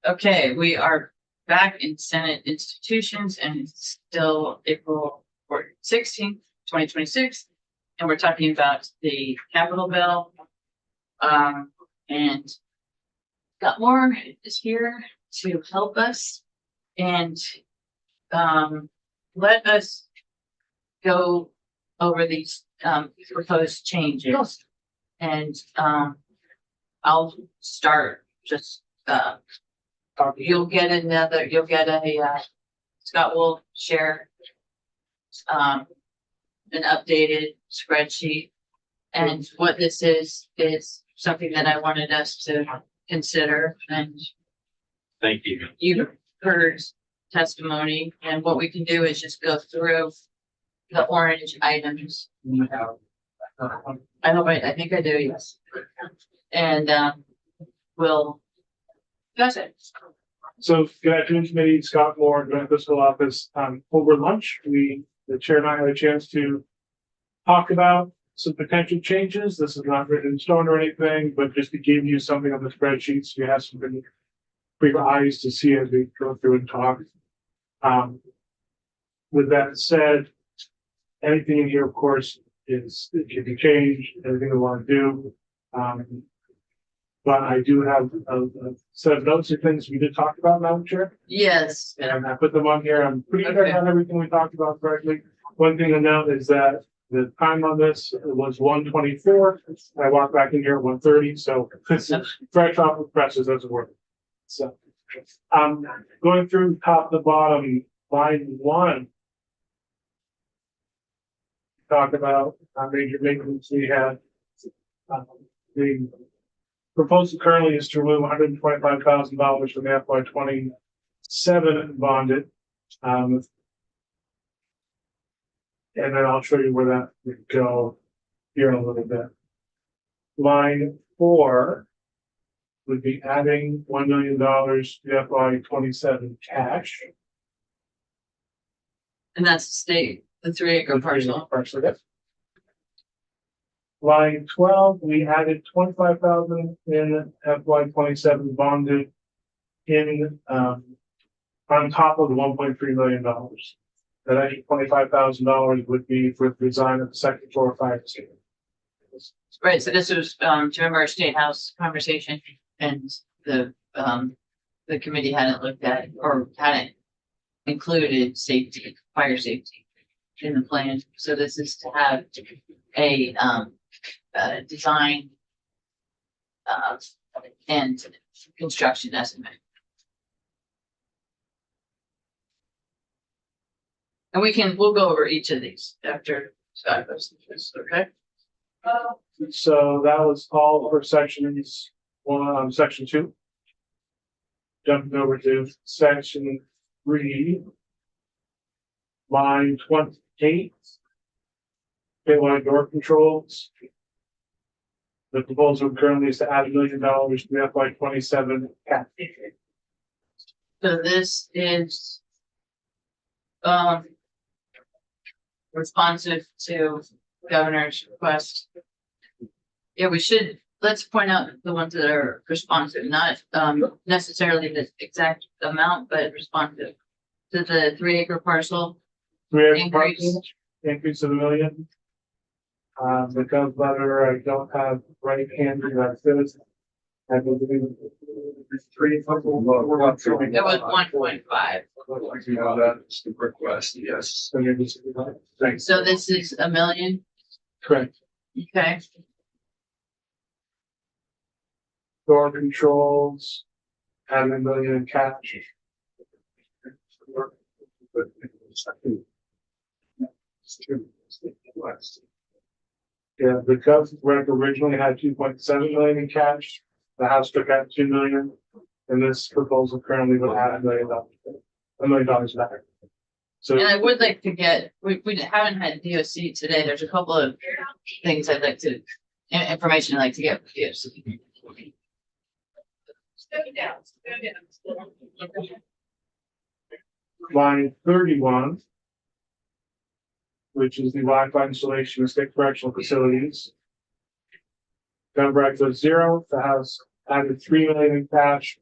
Okay, we are back in Senate institutions and it's still April 16th, 2026. And we're talking about the Capitol bill. And Scott Moore is here to help us and let us go over these proposed changes. And I'll start just you'll get a Scott will share an updated spreadsheet. And what this is something that I wanted us to consider. And Thank you. you've heard testimony, and what we can do is just go through the orange items. I think I do, yes. And we'll discuss it. So, good afternoon, committee. Scott Moore, Joint Fiscal Office. Over lunch, the chair and I had a chance to talk about some potential changes. This is not written in stone or anything, but just to give you something on the spreadsheet, so you have something for your eyes to see as we go through and talk. With that said, anything in here, of course, it can be changed. Anything we want to do. But I do have a set of notes of things we did talk about, Madam Chair. Yes. And I put them on here. I'm pretty sure I got everything we talked about correctly. One thing to note is that the time on this was 1:24. I walked back in here at 1:30, so this is fresh off the presses as it were. So going through top to bottom, line 1. Talk about major maintenance we had. The proposal currently is to remove $125,000 from the FY27 bonded. And then I'll show you where that would go here in a little bit. Line 4 would be adding $1 million to the FY27 cash. And that's the state, the 3-acre parcel. Yes. Line 12, we added $25,000 in FY27 bonded in on top of the $1.3 million. That extra $25,000 would be for the design of the second floor fire station. Right, so this was, do you remember our State House conversation, and the committee hadn't looked at or hadn't included safety, fire safety in the plan. So this is to have a design and construction estimate. And we'll go over each of these after Scott goes through this, okay? So that was all for sections 1, section 2. Jumping over to section 3, line 28. Statewide door controls. The proposal currently is to add $1 million to the FY27 cap. So this is responsive to governor's request. Yeah, let's point out the ones that are responsive, not necessarily the exact amount, but responsive to the 3-acre parcel. 3 parcel increase of $1 million. The gov letter I don't have right handed. That's this. I believe it's 3. It was 1.5. That's the request, yes. Thanks. So this is $1 million. Correct. Okay. Door controls, add $1 million in cash. Yeah, the gov rec originally had $2.7 million in cash. The House took out $2 million, and this proposal currently would add $1 million back. So, And I would like to get, we haven't had DOC today. There's a couple of things I'd like to, information I'd like to get with DOC. line 31, which is the Wi-Fi installation of state correctional facilities. Gun rec was 0. The House added $3 million in cash.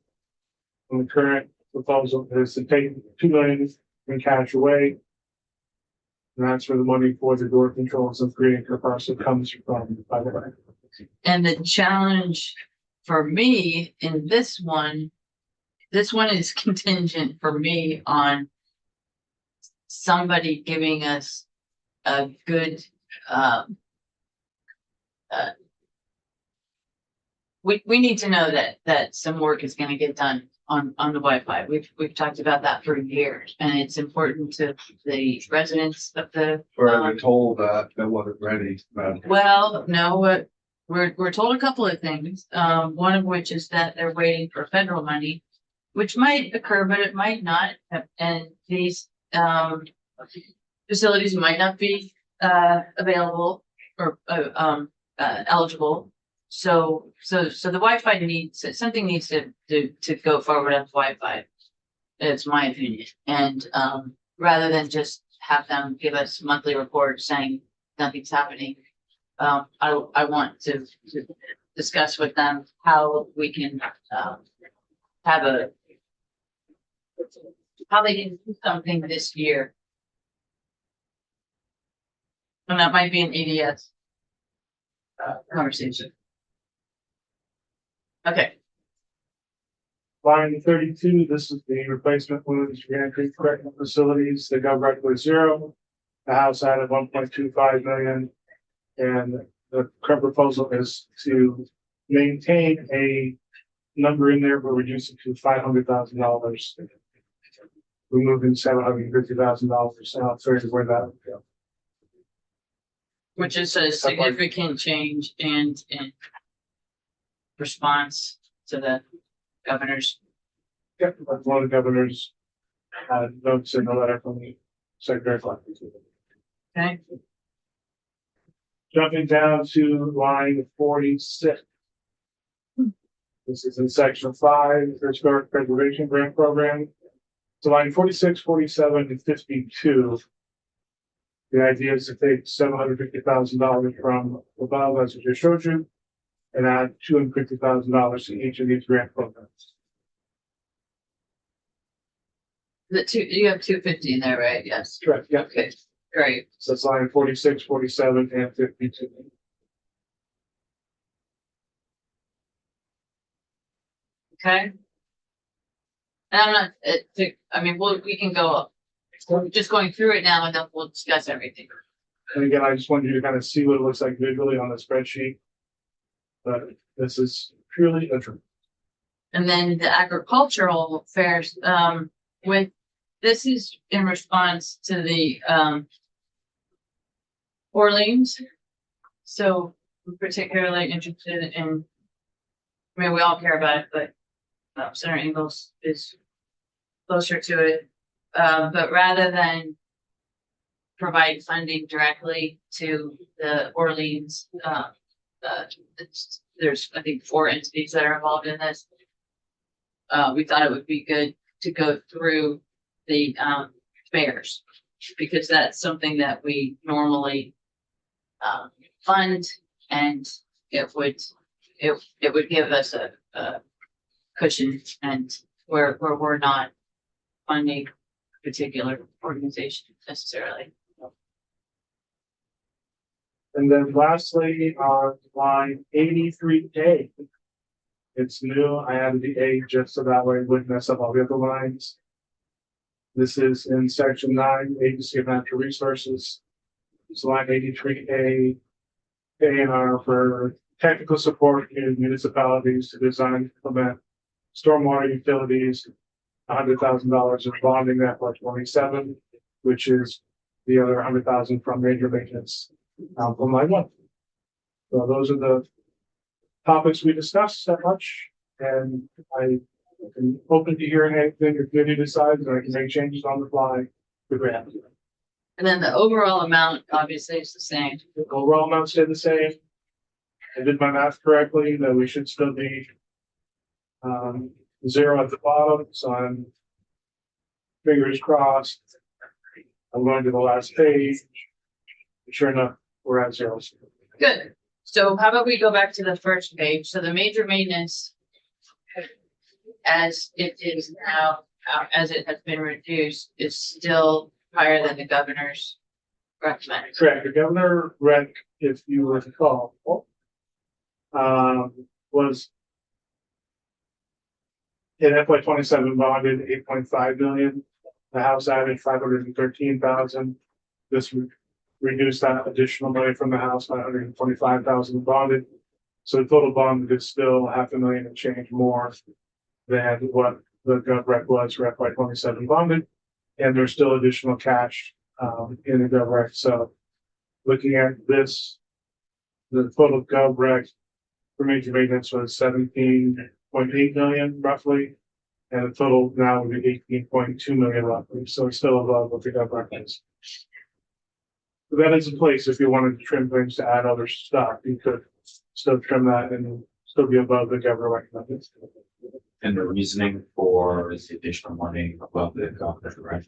And the current proposal is to take 2 million in cash away. And that's where the money for the door controls and creating parcel comes from, by the way. And the challenge for me in this one is contingent for me on somebody giving us a good, we need to know that some work is gonna get done on the Wi-Fi. We've talked about that for years, and it's important to the residents of the. Or I've been told that they wasn't ready, but Well, no, we're told a couple of things, one of which is that they're waiting for federal money, which might occur, but it might not, and these, facilities might not be, available or, eligible. So the Wi-Fi something needs to go forward on Wi-Fi. It's my opinion, and, rather than just have them give us monthly reports saying nothing's happening. I want to discuss with them how we can, have how they can do something this year. And that might be an EDS conversation. Okay, Line 32, this is the replacement wounds reentry correctional facilities. They go right with 0. The house added 1.25 million. And the current proposal is to maintain a number in there, but reduce it to $500,000. Removing $750,000. So I'll tell you where that would go. which is a significant change and in response to the governor's. Yep, that's one of the governor's notes in the letter from the Secretary of Finance. Okay, Jumping down to line 46. This is in section 5, the Historic Preservation Grant Program. So line 46, 47, and 52. The idea is to take $750,000 from above, as I just showed you, and add $250,000 to each of these grant programs. you have 250 in there, right? Yes. Correct, yeah. Okay, great. So it's line 46, 47, and 52. Okay. And I'm not, I mean, we can go up. We're just going through it now and then we'll discuss everything. And again, I just wanted you to kind of see what it looks like visually on the spreadsheet. But this is purely a dream. And then the agricultural fairs, this is in response to the, Orleans. So I'm particularly interested in, I mean, we all care about it, but Senator Ingalls is closer to it. But rather than provide funding directly to the Orleans, there's, I think, 4 entities that are involved in this. We thought it would be good to go through the fairs, because that's something that we normally fund, and it would give us a cushion, and where we're not funding a particular organization necessarily. And then lastly, on line 83A, it's new. I added the A just so that way it wouldn't mess up all the other lines. This is in section 9, Agency of Natural Resources. It's line 83A, A&R for technical support in municipalities to design and implement stormwater utilities, $100,000 in bonding FY 27, which is the other 100,000 from major maintenance from line 1. So those are the topics we discussed that much, and I am open to hearing anything your committee decides, and I can make changes on the fly. And then the overall amount obviously is the same. The overall amount stayed the same. I did my math correctly, that we should still be 0 at the bottom, so I'm fingers crossed. I'm going to the last page. Sure enough, we're at 0. Good. So how about we go back to the first page? So the major maintenance as it is now, as it has been reduced, is still higher than the governor's recommended. Correct, the governor rec, if you recall, was in FY 27 bonded 8.5 million. The House added 513,000. This would reduce that additional money from the House by 125,000 bonded. So the total bond is still $500,000 and change more than what the gov rec was for FY 27 bonded. And there's still additional cash in the gov rec. So looking at this, the total gov rec for major maintenance was 17.8 million roughly. And the total now would be 18.2 million roughly. So it's still above what the gov rec is. So that is a place if you wanted to trim things to add other stuff, you could still trim that and still be above the gov rec recommended. And the reasoning for the additional money above the government, right?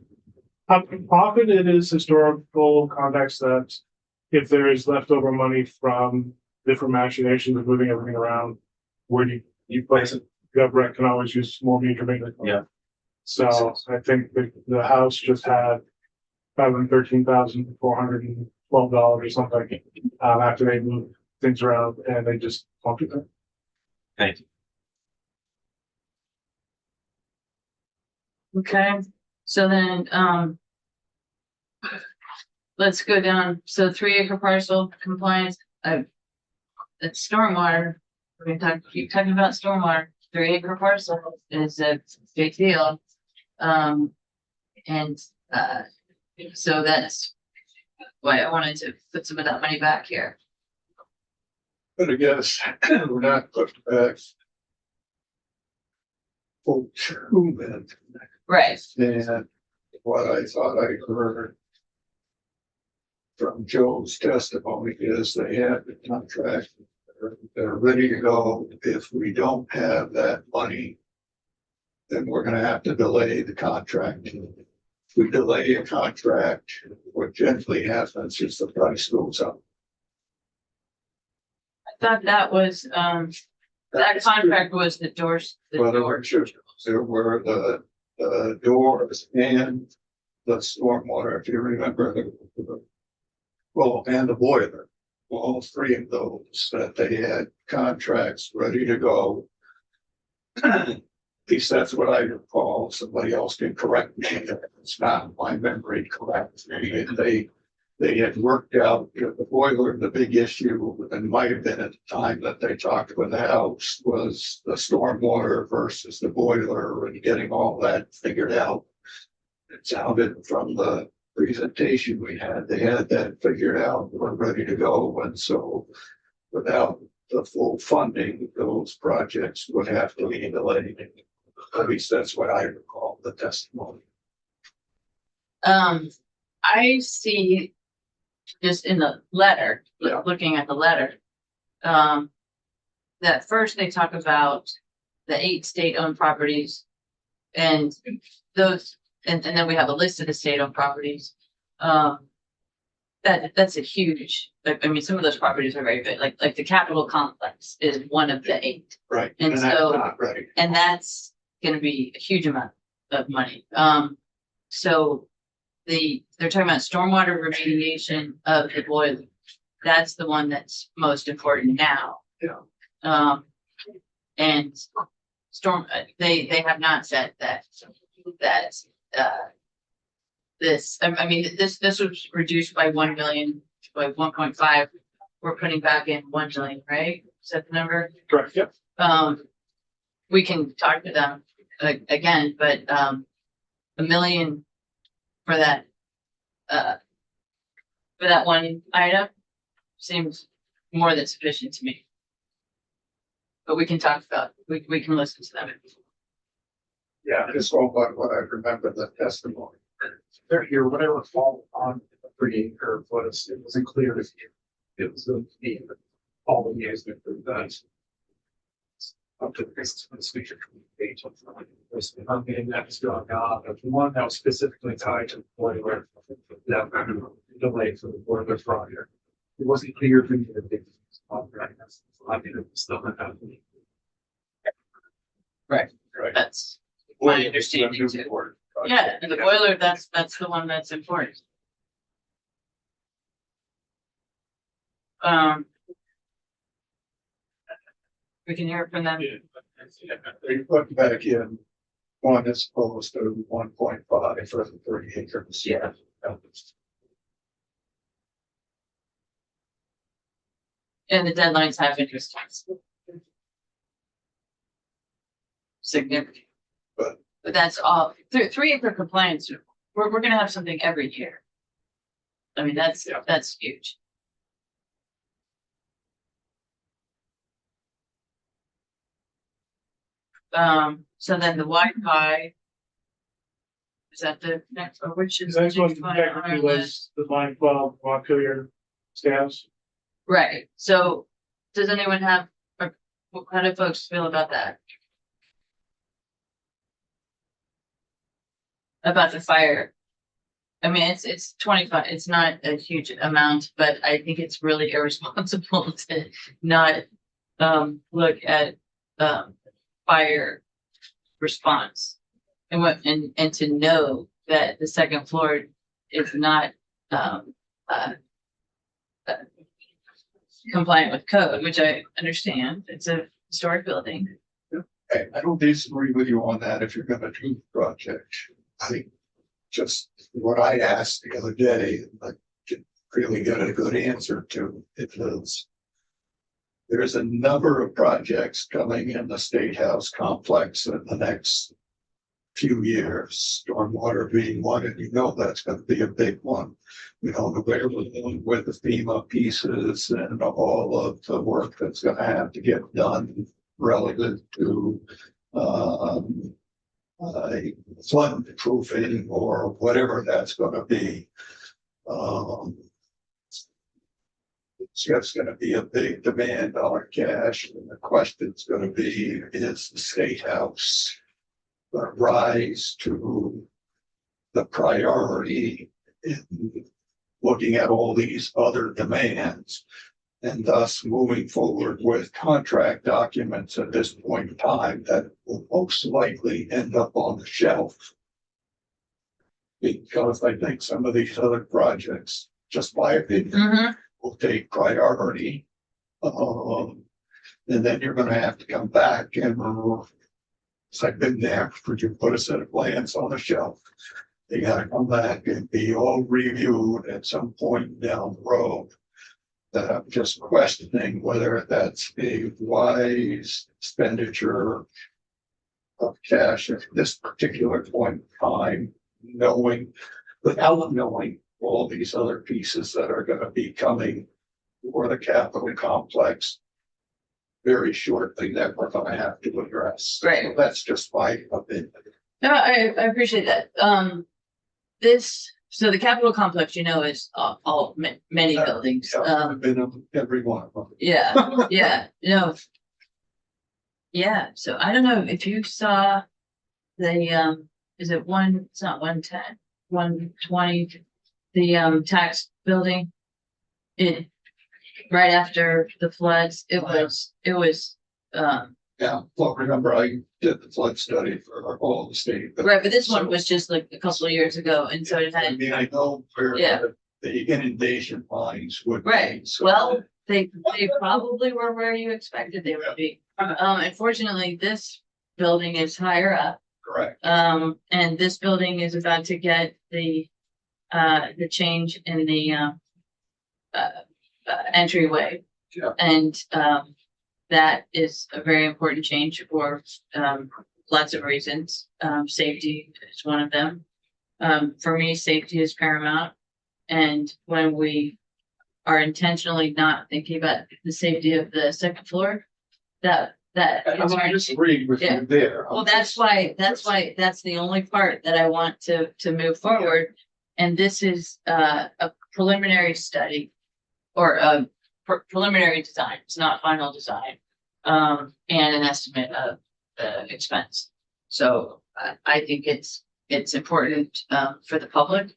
Often it is historical context that if there is leftover money from different machinations of moving everything around, where do you place it? GovRec can always use more major maintenance. Yeah. So I think the House just had $513,412 or something after they moved things around and they just bumped it. Thank you. Okay, so then, let's go down. So 3-acre parcel compliance, it's stormwater. We're gonna keep talking about stormwater. 3-acre parcel is a big deal. So that's why I wanted to put some of that money back here. But I guess we're not putting back full 2 minutes. Right. And what I thought I heard from Joe's testimony is they have the contract. They're ready to go. If we don't have that money, then we're gonna have to delay the contract. If we delay a contract, what generally happens is the price goes up. I thought that was, that contract was the doors. Well, there were the doors and the stormwater, if you remember, and the boiler. All 3 of those that they had contracts ready to go. At least that's what I recall. Somebody else can correct me if it's not my memory correct. They had worked out, the boiler, the big issue, and might have been at the time that they talked with the House was the stormwater versus the boiler and getting all that figured out. It sounded from the presentation we had, they had that figured out, we're ready to go. And so without the full funding, those projects would have to be delayed. At least that's what I recall the testimony. I see just in the letter, Yeah. looking at the letter, that first they talk about the 8 state-owned properties and those, and then we have a list of the state-owned properties. That's a huge, I mean, some of those properties are very big, like the Capitol Complex is one of the 8. Right. And that's so- not ready. And that's gonna be a huge amount of money. So they're talking about stormwater remediation of the boiler. That's the one that's most important now. Yeah. And they have not said that this, I mean, this was reduced by 1 million, by 1.5. We're putting back in 1 million, right? Is that the number? Correct, yep. We can talk to them again, but, $1 million for that one item seems more than sufficient to me. But we can talk about, we can listen to them. Yeah, just all but what I remember the testimony. There here, what I recall on the 3-acre was, it wasn't clear if it was the all the years that that up to the basis of the speaker page of the funding that was going on, but the one that was specifically tied to the boiler that kind of delay for the boiler project. It wasn't clear to me that they I mean, it was still not happening. Right. Right. That's my understanding too. Yeah, and the boiler, that's the one that's important. We can hear from them. They put back in one as opposed to 1.5 for the 30 acres. Yeah. And the deadlines have been restricted. Significant. But- But that's all, 3 acre compliance, we're gonna have something every year. I mean, that's huge. So then the Wi-Fi. Is that the next, or which is? The next one on our technically list? was the line 12 Montpelier staffs. Right, so does anyone have, or how do folks feel about that? About the fire? I mean, it's 25, it's not a huge amount, but I think it's really irresponsible to not look at fire response. And and to know that the second floor is not compliant with code, which I understand, it's a historic building. I don't disagree with you on that if you're gonna do the project. I think just what I asked the other day, I didn't really get a good answer to it is. There's a number of projects coming in the State House complex in the next few years, stormwater being one, and you know that's gonna be a big one. We don't know where we're going with the FEMA pieces and all of the work that's gonna have to get done relative to flood proofing or whatever that's gonna be. It's just gonna be a big demand on cash, and the question's gonna be, is the State House gonna rise to the priority in looking at all these other demands? And thus moving forward with contract documents at this point in time that will most likely end up on the shelf. Because I think some of these other projects, just my opinion, will take priority. And then you're gonna have to come back and, so I've been there, would you put a set of plans on the shelf? They gotta come back and be all reviewed at some point down the road. That I'm just questioning whether that's a wise expenditure of cash at this particular point in time, without knowing all these other pieces that are gonna be coming for the Capitol complex very shortly that we're gonna have to address. Right. So that's just my opinion. No, I appreciate that. So the Capitol complex, is many buildings. I've been in every one of them. Yeah, no. Yeah, so I don't know if you saw the, is it it's not 110, 120, the tax building. Right after the floods, it was, Yeah, well, remember I did the flood study for all the state. right, but this one was just like a couple of years ago, and so it I had, mean, I know where Yeah. the inundation lines would be. right, so- well, they probably were where you expected they would be. Unfortunately, this building is higher up, Correct. and this building is about to get the change in the entryway. Yeah. And, that is a very important change for, lots of reasons. Safety is one of them. For me, safety is paramount. And when we are intentionally not thinking about the safety of the second floor, that I'm is not very- disagreeing with Yeah. you there. well, that's why that's the only part that I want to move forward. And this is a preliminary study or a preliminary design. It's not final design. And an estimate of the expense. So I think it's important for the public.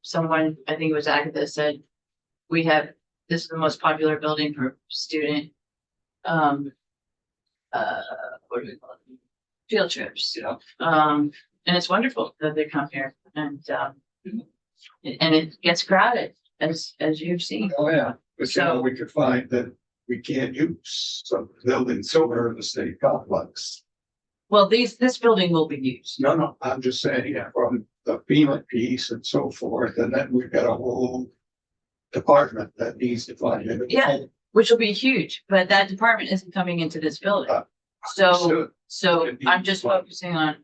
Someone, I think it was Agatha, said this is the most popular building for student what do we call it? field trips. Yeah. And it's wonderful that they come here and it gets crowded as you've seen. Oh, yeah, but you know, we could find that we can't use some buildings somewhere in the state complex. Well, this building will be used. No, I'm just saying, from the FEMA piece and so forth, and then we've got a whole department that needs to find it. Yeah. Which will be huge, but that department isn't coming into this building. So I'm just focusing on,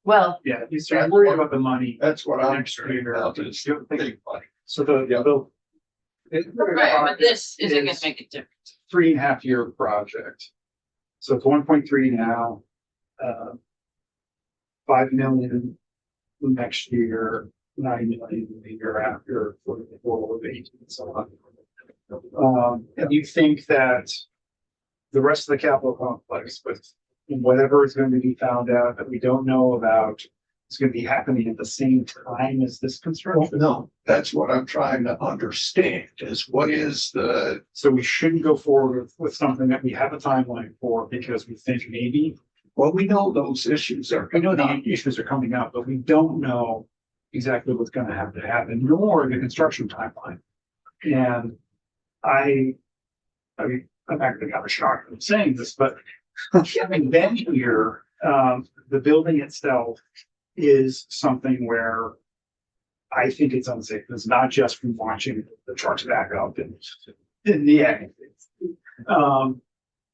well, Yeah, he's worried about the money. That's what I'm Next sure year. about, is the big money. So the. right, but this isn't gonna is make a difference. 3.5 year project. So it's 1.3 now. 5 million next year, 9 million the year after for the goal of 18 and so on. And you think that the rest of the capital complex with whatever is going to be found out that we don't know about is going to be happening at the same time as this construction? No, that's what I'm trying to understand, is what is the, So we shouldn't go forward with something that we have a timeline for because we think maybe. well, we know those issues are. I know the issues are coming up, but we don't know exactly what's gonna have to happen, nor the construction timeline. And I mean, I'm not gonna have a shock in saying this, but having been here, the building itself is something where I think it's unsafe. It's not just from watching the trucks back up in the end.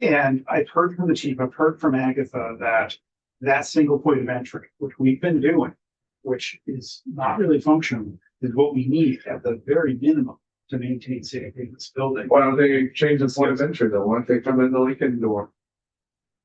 And I've heard from the chief, I've heard from Agatha that single point of entry, which we've been doing, which is not really functional, is what we need at the very minimum to maintain safety in this building. Why don't they change the point of entry though? Why don't they come in the Lincoln door?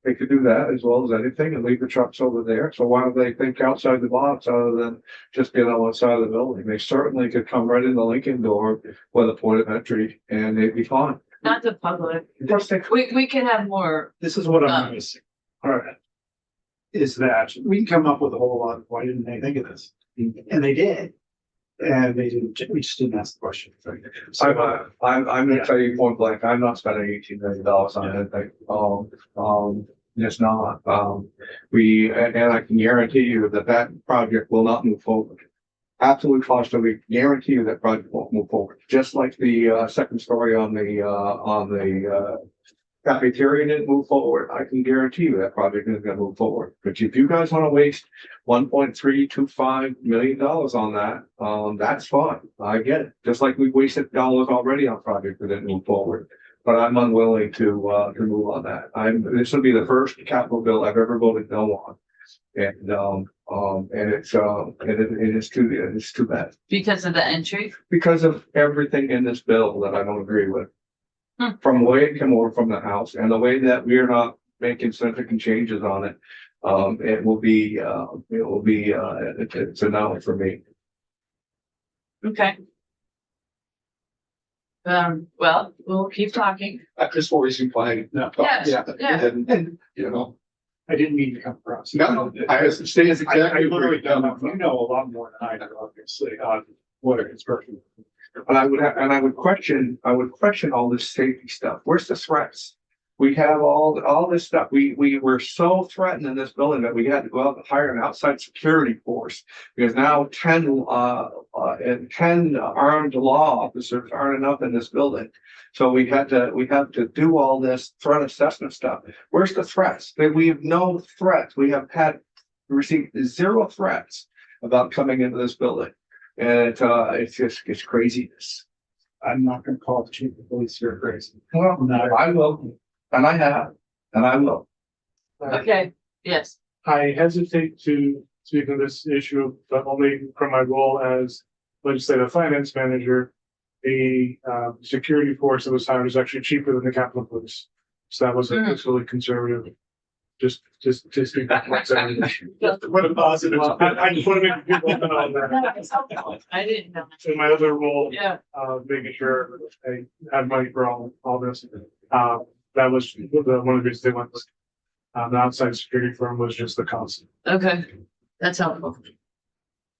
They could do that as well as anything and leave the trucks over there. So why don't they think outside the box other than just get on one side of the building? They certainly could come right in the Lincoln door with a point of entry and they'd be fine. Not the public. Of course they could. We can have more, This is what I'm missing. All right. Is that we can come up with a whole lot of why didn't they think of this? And they did. And they didn't, we just didn't ask the question. I'm gonna tell you point blank, I'm not spending $18 million on anything. It's not, and I can guarantee you that that project will not move forward. Absolute cost of it, guarantee you that project won't move forward. Just like the second story on the cafeteria didn't move forward. I can guarantee you that project isn't gonna move forward. But if you guys wanna waste $1.325 million on that, that's fine. I get it. Just like we've wasted dollars already on projects that didn't move forward. But I'm unwilling to move on that. This will be the first capital bill I've ever voted no on. And it's too bad because of the entry. because of everything in this bill that I don't agree with. From the way it came over from the House and the way that we're not making significant changes on it. It's a no for me. Okay. Well, we'll keep talking. I'm just always inclined. No. Yes, yeah. And, you know, I didn't mean to come across. no, I understand I exactly. literally where you're don't coming know, you know a lot more than I do, obviously, on what a construction. But I would question all this safety stuff. Where's the threats? We have all this stuff. We were so threatened in this building that we had to go out and hire an outside security force because now 10 armed law officers aren't enough in this building. So we have to do all this threat assessment stuff. Where's the threats? We have no threats. We have received 0 threats about coming into this building. And it's craziness. I'm not gonna call the chief of police here crazy. Well, No. I will, and I have, and I will. Okay, yes. I hesitate to speak on this issue, but only from my role as legislative finance manager. The security force that was hired is actually cheaper than the Capitol Police. So that was a fiscally conservative. Just to speak back. What a positive. I just want to make people know that. I didn't know. In my other role, Yeah, making sure I had money for all this. That was one of the reasons they went with the outside security firm was just the cost. okay, that's helpful.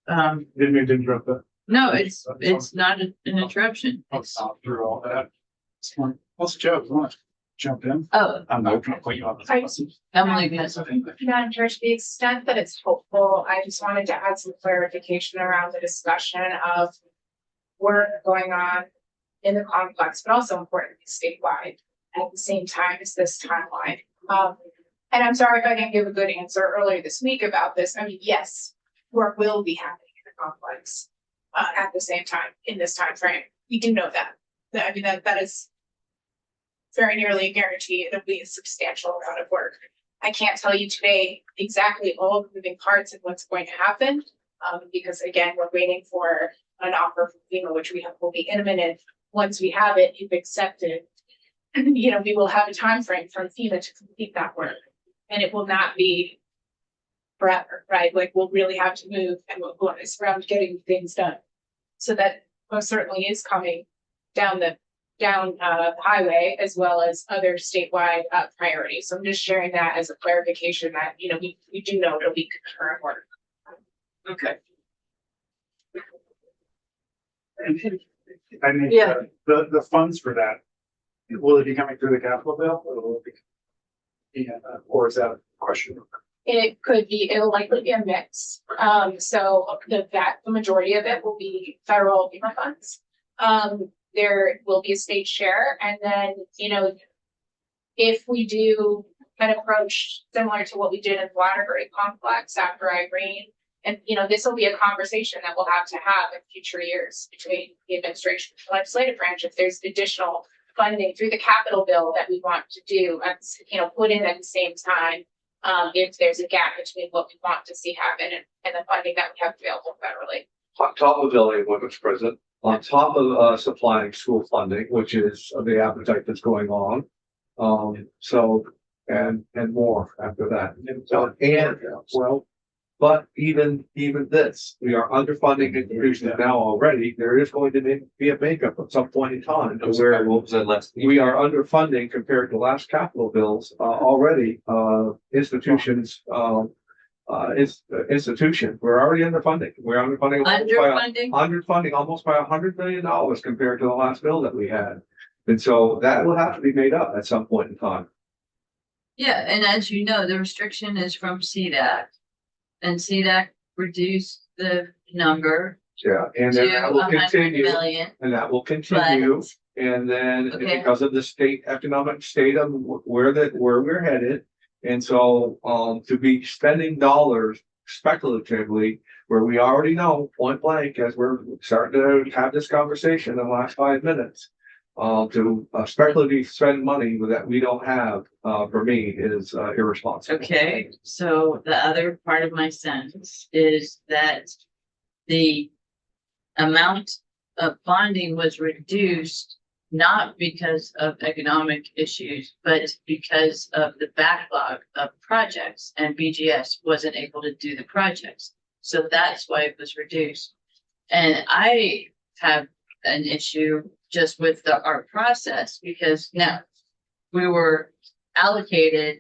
Didn't mean to interrupt that. No, it's not an interruption. I'll It's- stop through all that. It's fine. What's the joke? Come on. jump in. Oh, I'm not gonna put you on the I- spot. Emily, yes. Madam Chair, to the extent that it's hopeful, I just wanted to add some clarification around the discussion of work going on in the complex, but also importantly statewide at the same time as this timeline. And I'm sorry if I didn't give a good answer earlier this week about this. I mean, yes, work will be happening in the complex at the same time in this time frame. We do know that. I mean, that is very nearly a guarantee. It'll be a substantial amount of work. I can't tell you today exactly all the moving parts and what's going to happen. Because again, we're waiting for an offer from FEMA, which we hope will be imminent. Once we have it, if accepted, you know, we will have a time frame from FEMA to complete that work. And it will not be forever, right? Like we'll really have to move and we'll it's around getting things done. So that most certainly is coming down the highway as well as other statewide priorities. So I'm just sharing that as a clarification that, you know, we do know it'll be concurrent work. Okay. I mean, Yeah. the funds for that, will it be coming through the capital bill or will it be? Yeah, or is that a question? It'll likely be a mix. So the majority of it will be federal FEMA funds. There will be a state share and then, you know, if we do an approach similar to what we did in the Waterbury complex after Irene, and, you know, this will be a conversation that we'll have to have in future years between the administration and the legislative branch if there's additional funding through the capital bill that we want to do, and, you know, put in at the same time. If there's a gap between what we want to see happen and the funding that we have available federally. On top of building what was present, on top of supplying school funding, which is the appetite that's going on. So, and more after that. So, and, well, but even this, we are underfunding institutions now already. There is going to be a makeup at some point in time where What was that last? we are underfunding compared to last capital bills, already, institutions, institution, we're already underfunding. We're underfunding. Underfunding? Almost by $100 million compared to the last bill that we had. And so that will have to be made up at some point in time. Yeah, and as you know, the restriction is from CDAC. And CDAC reduced the number Yeah, and to then that will 100 continue, million. and that will continue. But, And then Okay. because of the economic state of where we're headed. And so, to be spending dollars speculatively, where we already know point blank, as we're starting to have this conversation in the last 5 minutes. To speculatively spend money that we don't have, for me is irresponsible. Okay, so the other part of my sentence is that the amount of bonding was reduced not because of economic issues, but because of the backlog of projects, and BGS wasn't able to do the projects. So that's why it was reduced. And I have an issue just with our process, because now we were allocated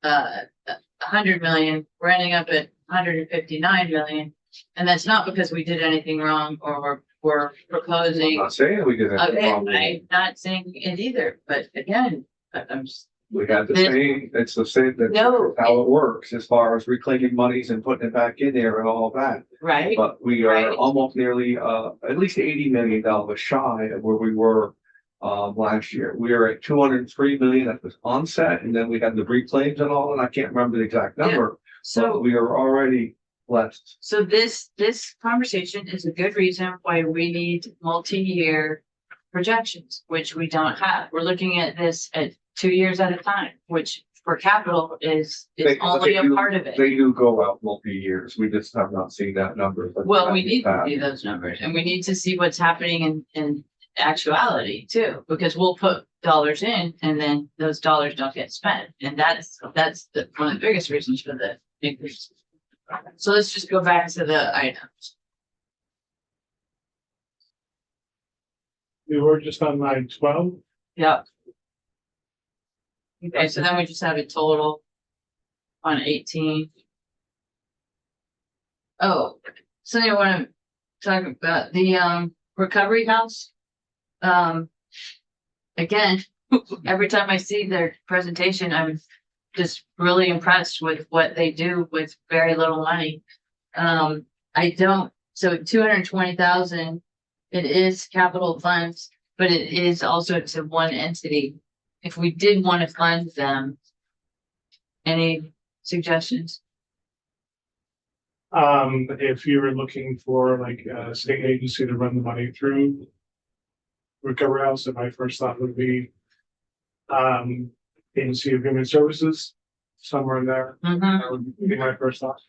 100 million, we're ending up at 159 million. And that's not because we did anything wrong or we're I'm proposing. not saying we did anything Okay, wrong. I'm not saying it either, but again, I'm just, We had the This- same, it's the same, that's No. how it works as far as reclaiming monies and putting it back in there and all of that. right? But we are Right. almost nearly, at least $80 million shy of where we were, last year. We are at 203 million at the onset, and then we had the reclaims and all, and I can't remember the exact number. But So, we are already blessed. so this conversation is a good reason why we need multi-year projections, which we don't have. We're looking at this at 2 years at a time, which for capital is They- only they a do- part of it. They do go out multi-years. We just have not seen that number. but Well, we need to that- see those numbers, and we need to see what's happening in actuality too, because we'll put dollars in and then those dollars don't get spent. And that's one of the biggest reasons for the increase. So let's just go back to the items. We were just on line 12. Yep. Okay, so then we just have a total on 18. Oh, so I want to talk about the recovery house. Again, every time I see their presentation, I'm just really impressed with what they do with very little money. I don't, so 220,000, it is capital funds, but it is also to one entity. If we did want to fund them, any suggestions? If you were looking for like a state agency to run the money through Recovery House, then my first thought would be Agency of Human Services, somewhere in there. Mhm. That would be my first thought.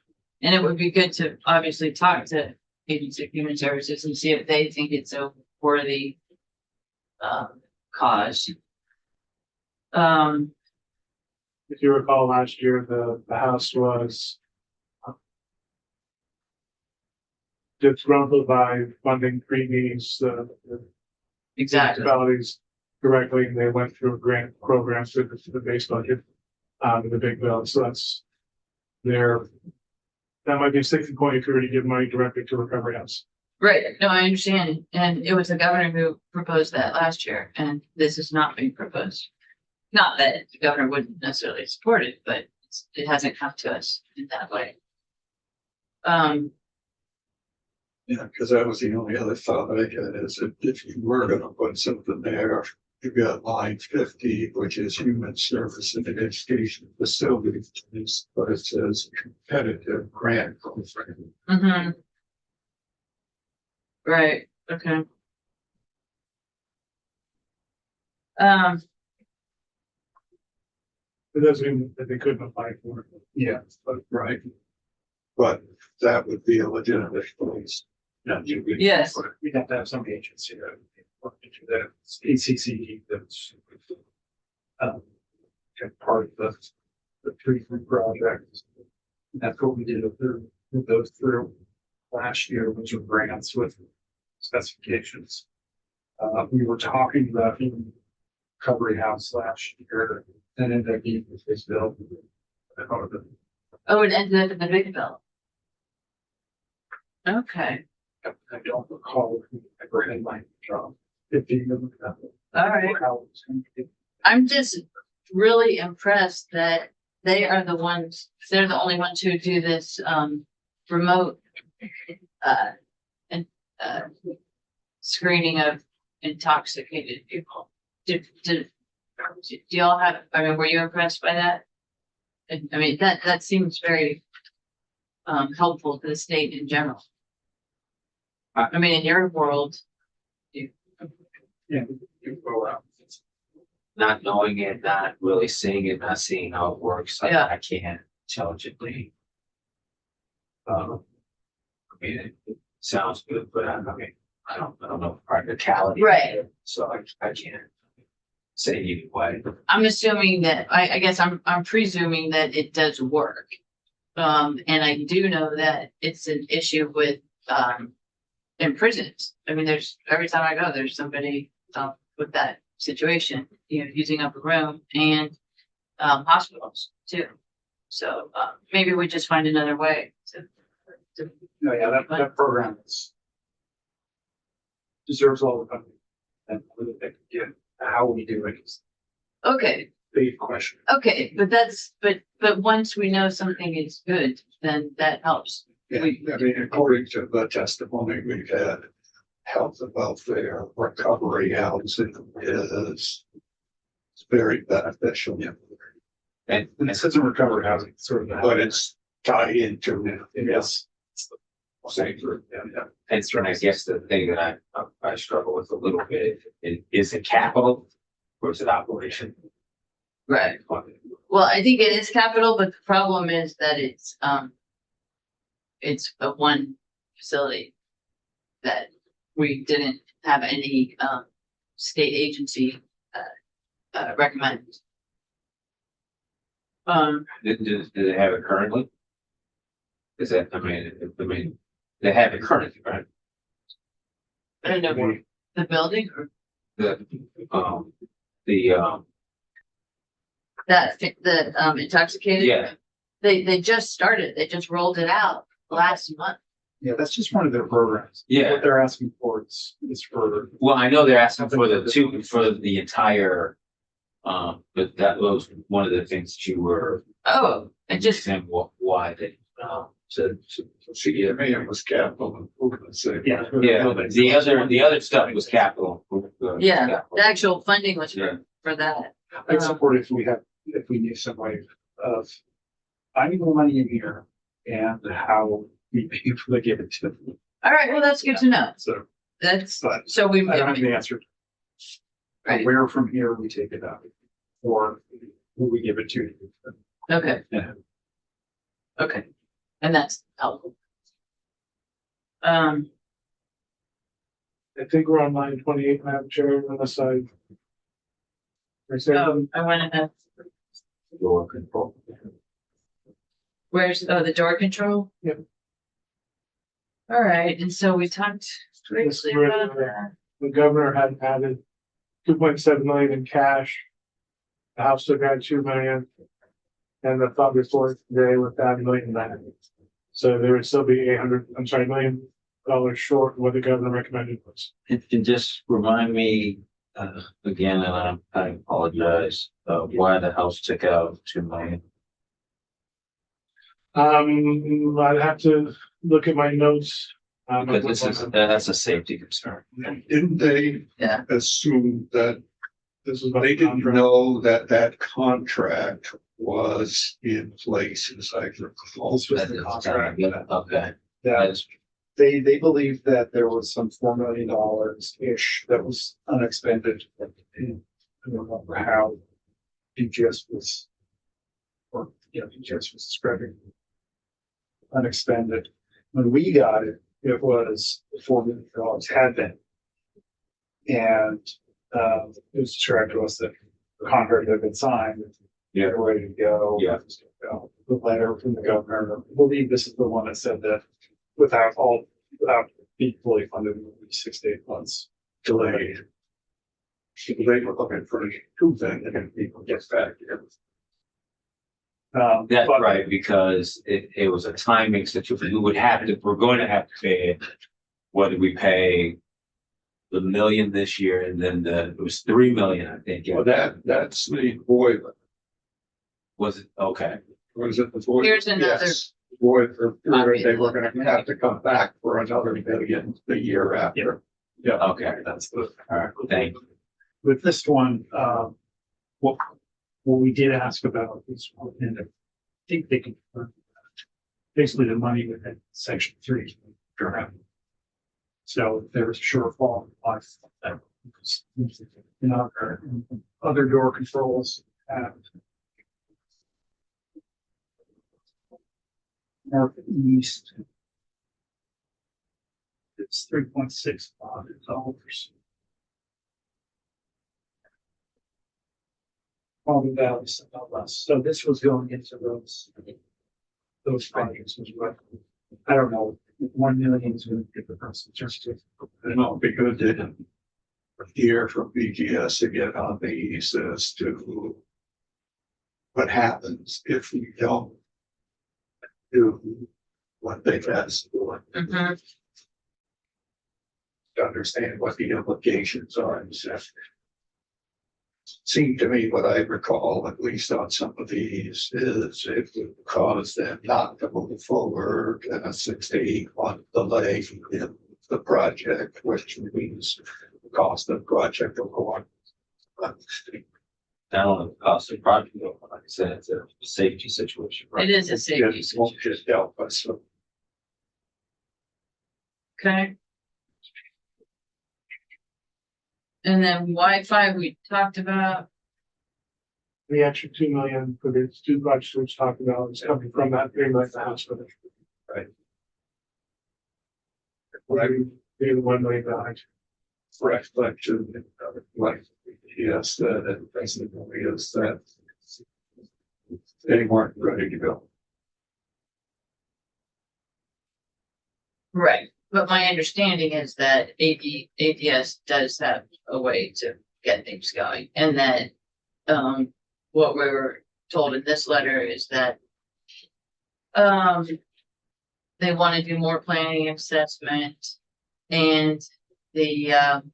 And it would be good to obviously talk to Agency of Human Services and see if they think it's a worthy cause. If you recall last year, the House was disgruntled by funding preemies, the Exactly. municipalities directly, and they went through a grant program through the base budget, the big bill. So that's their, that might be a sticking point if you were to give money directly to Recovery House. Right, no, I understand, and it was the governor who proposed that last year, and this is not being proposed. Not that the governor wouldn't necessarily support it, but it hasn't come to us in that way. Yeah, because that was the only other thought I had is that if you were gonna put something there, you've got line 50, which is human service and education facilities, but it says competitive grant program. Mm-hmm. Right, okay. It doesn't mean that they couldn't apply for it. Yeah, but right. But that would be a legitimate place. Yeah, you would- Yes. We'd have to have some agency that look into that, it's ACC, that's part of the treatment project. That's what we did with those through last year, which were grants with specifications. We were talking about in Recovery House last year, and ended up being this bill. Oh, it ended up in the big bill. Okay, I don't recall if we ever had my job. If you look at all right. how it's going to be. I'm just really impressed that they are the ones, they're the only ones who do this, remote, and, screening of intoxicated people. Do y'all have, I mean, were you impressed by that? I mean, that seems very, helpful to the state in general. I mean, in your world, Yeah. You go out. Not knowing it, not really seeing it, not seeing how it works, Yeah. I can't intelligently. I mean, it sounds good, but I mean, I don't know practicality. Right. So I can't say either way. I'm assuming that, I guess I'm presuming that it does work. And I do know that it's an issue with, in prisons. I mean, every time I go, there's somebody, with that situation, using up a room and, hospitals too. So, maybe we just find another way to, No, yeah, that program is deserves all the funding. And whether they can get how we do it is okay, a big question. okay, but once we know something is good, then that helps. Yeah, I mean, according to the testimony we've had, health and welfare recovery housing is very beneficial. And This isn't recovery housing, it's sort of. But it's tied into it. Yes. same Yeah, yeah. and I guess the thing that I struggle with a little bit is it capital or is it operation? Right. Well, I think it is capital, but the problem is that it's a one facility that we didn't have any, state agency, recommend. Do they have it currently? Is that, I mean, they have it currently, right? I don't know, the building or The the intoxicated? yeah, They just started, they just rolled it out last month. Yeah, that's just one of their programs. Yeah. What they're asking for is for, well, I know they're asking for the entire But that was one of the things that you were Oh, I just, saying, why they, to. See, I mean, it was capital improvements. Yeah. Yeah, but the other stuff was capital. yeah, the actual funding was for that. I'd support if we knew some way of finding the money in here and how we people to give it to them. All right, well, that's good to know. So, That's, but so we, I don't have the answer. right, Where from here we take it out or who we give it to. okay. Yeah. Okay, and that's helpful. I think we're on line 28, Madam Chair, unless I. I wanna have, Door control. where's, the door control? Yep. All right, and so we talked briefly about that. The governor had added 2.7 million in cash. The House took out 2 million. And the thought report today with that million back. So there would still be $1 million short of what the governor recommended was. And just remind me, again, and I apologize, why the House took out 2 million. I'd have to look at my notes. Because that's a safety concern. Didn't they Yeah. assume that This is about they the didn't contract. know that that contract was in place, as I recall? This was That the is, contract. okay, Yeah, that's, they believed that there was some $4 million ish that was unexpended. And I don't remember how DGS was, or, DGS was spreading unexpended. When we got it, it was $4 million had been. And, it was described to us that the contract had been signed. Yeah. Ready to go. Yeah. The letter from the governor, I believe this is the one that said that without being fully funded, it would be 6 to 8 months delayed. So they were looking for two things, and people get back here. that's But right, because it was a timing situation. We would have to, we're going to have to pay it. Whether we pay the million this year and then it was 3 million, I think. Well, that's the boiler. Was it? Okay. Was it the boiler? Here's another- Yes, boiler, they were gonna have to come back for another million the year after. Okay. that's the. All right. Thank you. With this one, what we did ask about is, and I think they can, basically the money within section 3. So if there's a shortfall, in other door controls have northeast. It's $3.6 million. All the values about less. So this was going into those projects as well. I don't know, 1 million is going to get the person just to. You know, because they didn't hear from BGS again on these as to what happens if we don't do what they've asked for. Mhm. To understand what the implications are and stuff. Seemed to me what I recall, at least on some of these, is it would cause them not to move forward and a 6 to 8 month delay in the project, which means the cost of the project will go on. I don't know the cost of the project, though. Like I said, it's a safety situation. Right? It is a safety. It won't just help us. Okay. And then Wi-Fi we talked about, The extra 2 million for the two projects we talked about is coming from that 3 million hospital. Right. The 1 million dollars. Reflection, like, yes, that basically is that they weren't ready to go. right, but my understanding is that ADS does have a way to get things going, and that, what we were told in this letter is that, they want to do more planning assessment, and the, and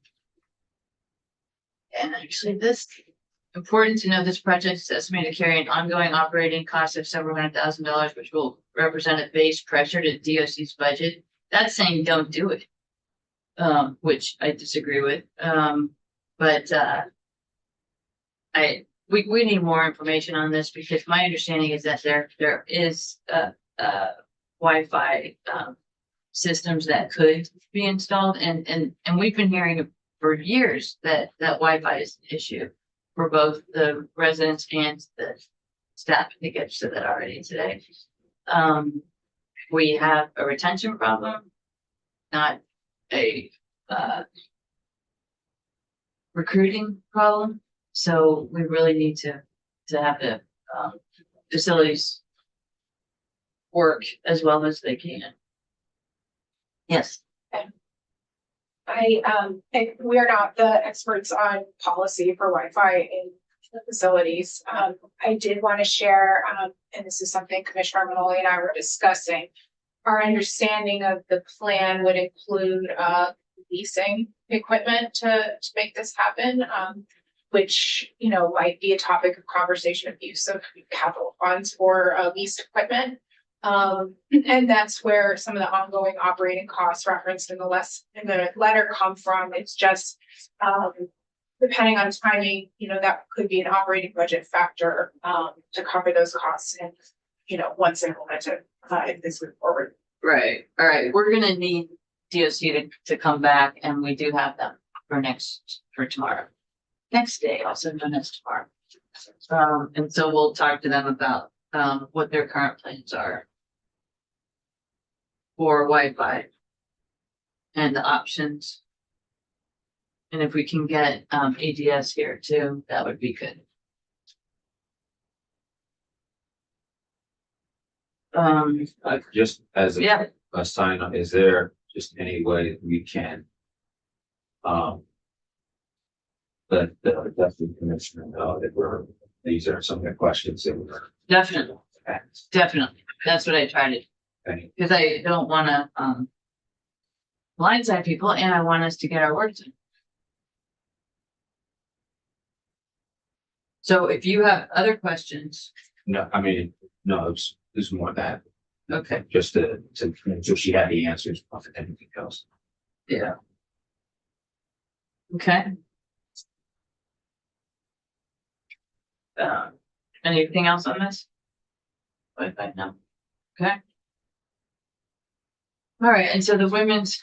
actually this important to know this project is estimated to carry an ongoing operating cost of several $100,000, which will represent a base pressure to DOC's budget. That's saying don't do it. Which I disagree with. But we need more information on this because my understanding is that there is Wi-Fi systems that could be installed and we've been hearing for years that Wi-Fi is an issue for both the residents and the staff. I think I've said that already today. We have a retention problem, not a recruiting problem. So we really need to have the facilities work as well as they can. Yes. We are not the experts on policy for Wi-Fi in the facilities. I did want to share, and this is something Commissioner Manoli and I were discussing. Our understanding of the plan would include leasing equipment to make this happen, which, you know, might be a topic of conversation of use of capital funds for leased equipment. And that's where some of the ongoing operating costs referenced in the letter come from. It's just depending on timing, you know, that could be an operating budget factor to cover those costs and, you know, once implemented, if this moves forward. Right. All right. We're gonna need DOC to come back, and we do have them for tomorrow. Next day, also known as tomorrow. And so we'll talk to them about what their current plans are for Wi-Fi and the options. And if we can get ADS here too, that would be good. Just as Yeah, a sign up, is there just any way we can let the deputy commissioner know that these are some of the questions that we're definitely, asked? definitely. That's what I try to, Thank you. because I don't wanna blindside people and I want us to get our work done. So if you have other questions, No, I mean, no, it's more that, okay, just to make sure she had the answers of anything else. yeah. Okay. Anything else on this? Wi-Fi, no. Okay. All right, and so the women's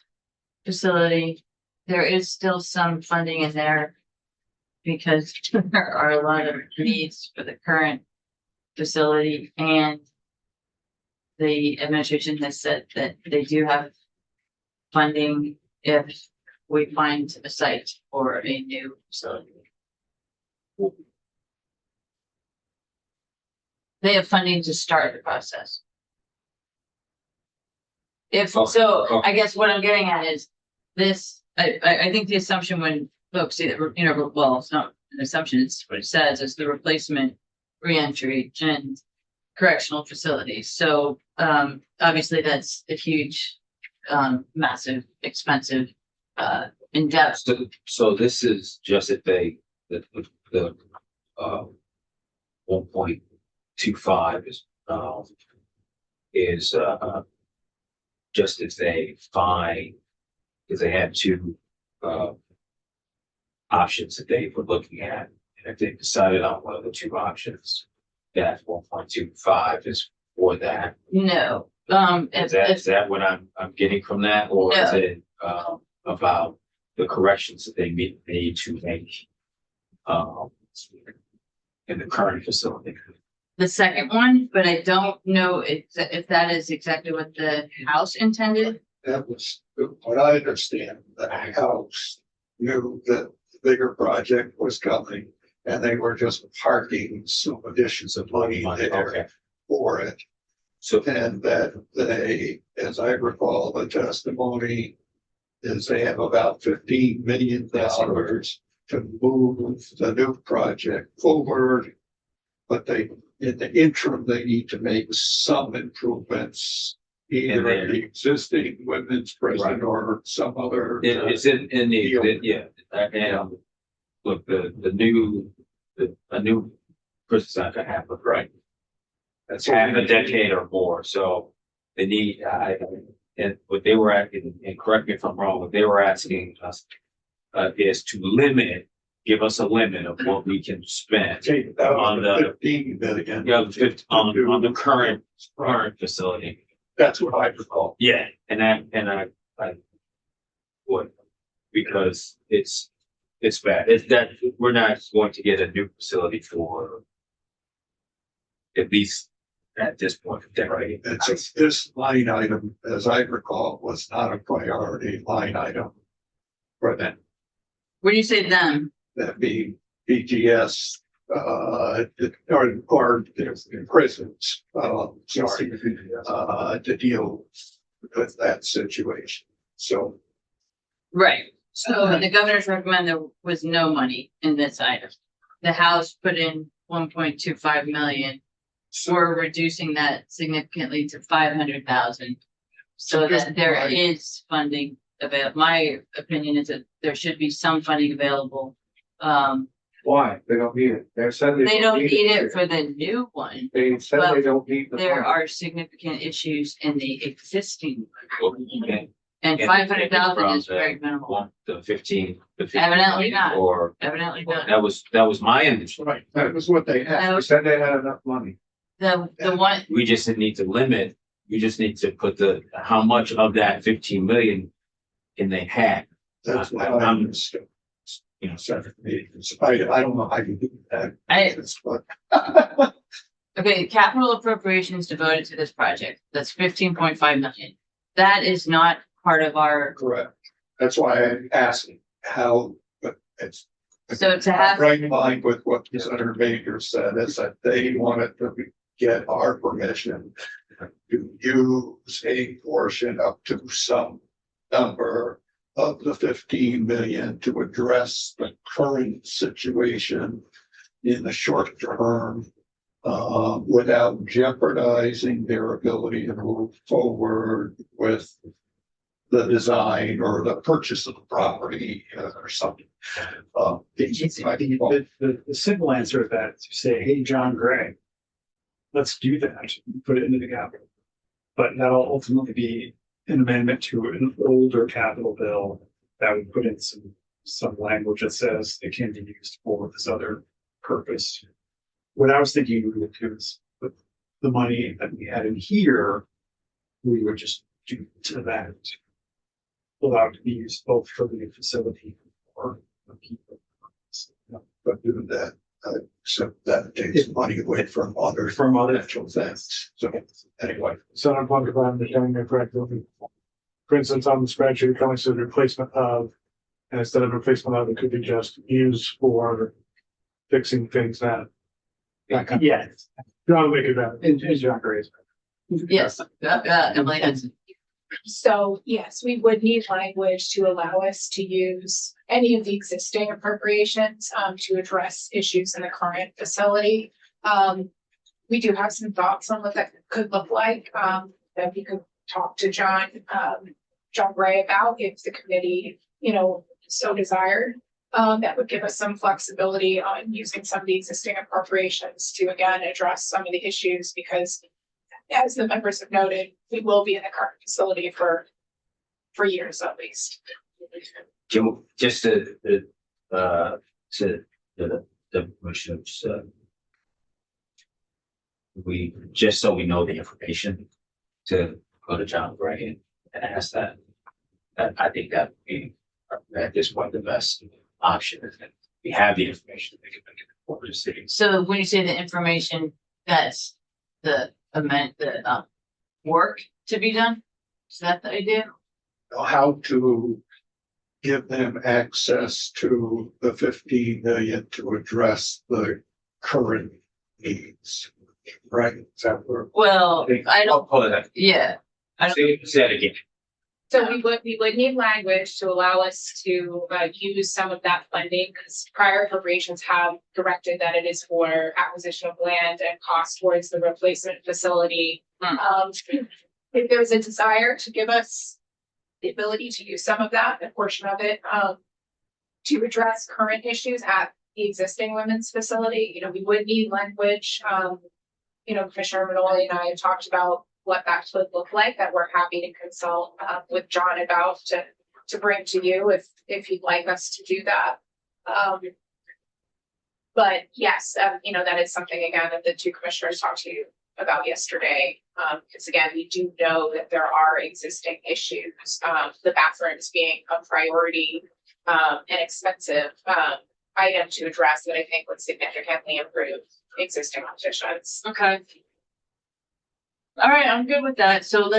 facility, there is still some funding in there because there are a lot of needs for the current facility, and the administration has said that they do have funding if we find a site for a new facility. They have funding to start the process. If Oh, so, oh. I guess what I'm getting at is this, I think the assumption when folks say that, you know, well, it's not an assumption, it's what it says, is the replacement, reentry and correctional facilities. So, obviously that's a huge, massive, expensive, in-depth. So this is just if the 1.25 is just if they find, if they had two options that they were looking at, and if they decided on one of the two options, that 1.25 is for that. No, Is that what I'm getting from that, or is No. it about the corrections that they need to make in the current facility? the second one, but I don't know if that is exactly what the house intended. That was what I understand. The house knew that the bigger project was coming and they were just parking some additions of money Okay. there for it. So And that they, as I recall, the testimony is they have about $15 million to move the new project forward. But in the interim, they need to make some improvements, either in the existing women's prison or some other. it's in the, yeah, and look, the a new person's not gonna happen, right? That's Half a decade or more, so they need, and what they were asking, and correct me if I'm wrong, what they were asking us is to limit, give us a limit of what we can spend. Take that On on the- the 15 million. Yeah, on the current facility. That's what I recall. Yeah, and I would, because it's bad. It's that, we're not going to get a new facility for at least at this point, right? It's this line item, as I recall, was not a priority line item for them. When you say them, That being BGS, or prisons, sorry, to deal with that situation. So right, so the governor's recommend there was no money in this item. The House put in 1.25 million. We're reducing that significantly to 500,000. So that there is funding available. My opinion is that there should be some funding available. Why? They don't need it. They said They don't need it for the new one. They said but they don't need the. There money. are significant issues in the existing, Okay. and And 500,000 is from very minimal. The 15. Evidently not. Or, Evidently not. that was my understanding. right, that was what they had. No, They said they had enough money. the one, We just need to limit, we just need to put how much of that 15 million can they have? That's what I understood. You know, Separate meetings. I don't know how you do that. But okay, capital appropriations devoted to this project, that's 15.5 million. That is not part of our, correct. That's why I asked how, but it's. so to have, Right in line with what Senator Baker said, is that they wanted to get our permission to use a portion up to some number of the 15 million to address the current situation in the short term, without jeopardizing their ability to move forward with the design or the purchase of the property or something. The simple answer to that is to say, hey, John Gray, let's do that, put it into the capital. But that'll ultimately be an amendment to an older capital bill that would put in some language that says it can be used for this other purpose. What I was thinking we would do is with the money that we had in here, we would just do to that. Allow it to be used both for the new facility or the people. But doing that, so that takes money away from other From other financial things. So anyway, So I'm wondering if I'm understanding it correctly. For instance, on the spreadsheet, it only says replacement of, and instead of replacement of, it could be just used for fixing things that. Yes, John, make it better. in John Gray's. yes, Emily Hudson. So yes, we would need language to allow us to use any of the existing appropriations to address issues in the current facility. We do have some thoughts on what that could look like, that we could talk to John Gray about if the committee, so desired. That would give us some flexibility on using some of the existing appropriations to again address some of the issues, because as the members have noted, we will be in the current facility for years at least. Jim, just the commissioners, just so we know the information to go to John Gray and ask that. I think that would be at this point the best option, is that we have the information that we can make it for the city. So when you say the information, that's the work to be done? Is that the idea? how to give them access to the 15 million to address the current needs. Right? Is that where? Well, I don't, Hold on, yeah, say that again. So we would need language to allow us to use some of that funding, because prior appropriations have directed that it is for acquisition of land and cost towards the replacement facility. If there's a desire to give us the ability to use some of that, a portion of it, to address current issues at the existing women's facility. You know, we would need language, you know, Commissioner Manoli and I have talked about what that could look like, that we're happy to consult, with John about to bring to you if you'd like us to do that. But yes, you know, that is something again that the two commissioners talked to you about yesterday. Because again, we do know that there are existing issues, the bathrooms being a priority, and expensive, item to address that I think would significantly improve existing conditions. Okay. All right, I'm good with that. So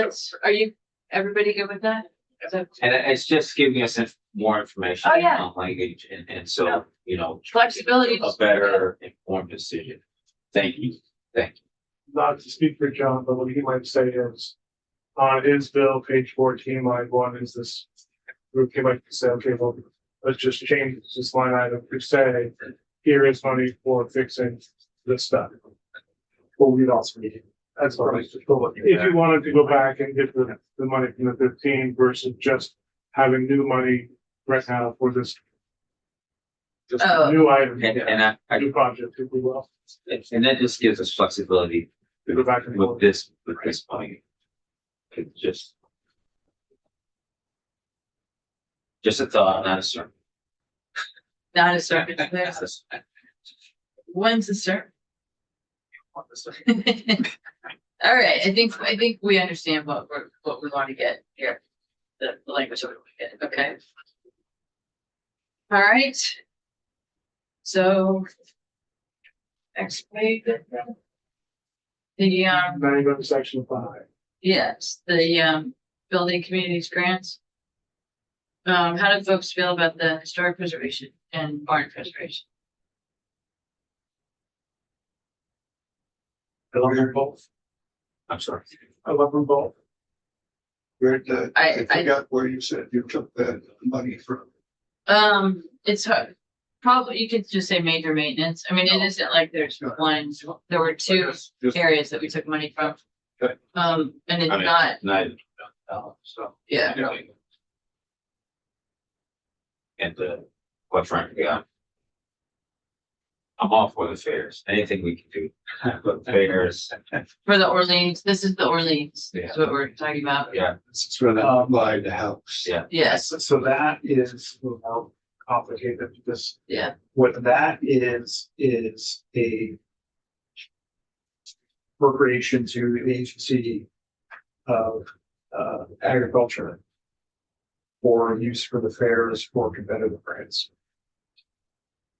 everybody good with that? And it's just giving us more information. Oh, yeah. On language and so, you know. Flexibility. A better informed decision. Thank you. Not to speak for John, but what he might say is, on his bill, page 14, line 1 is this group, he might say, okay, well, let's just change this line item to say, here is money for fixing this stuff. Well, we'd also need. That's all right. If you wanted to go back and get the money from the 15 versus just having new money right now for this. Just Oh. new item, And I, new project, if we will, and that just gives us flexibility to go back and with forth. this money. It's just a thought, not a sermon. Not a certain. When's the start? All right, I think we understand what we want to get here. The language that we want to get, okay? All right. So. Next page. The, Now you go to section 5. yes, the, building communities grants. How do folks feel about the historic preservation and barn preservation? I love them both. I'm sorry. I love them both. I forgot where you said you took that money from. It's hard. Probably you could just say major maintenance. I mean, it isn't like there's one, there were two Just- areas that we took money from. Okay. And it's I mean, not, So. yeah, And quite frankly, I'm all for the fairs, anything we can do, but fairs, for the Orleans, this is the Orleans, Yeah. is what we're talking about. yeah, It's for that by the house. yeah. Yes, So that is, how complicated this, yeah, what that is a appropriation to the agency of, agriculture for use for the fairs for competitive grants.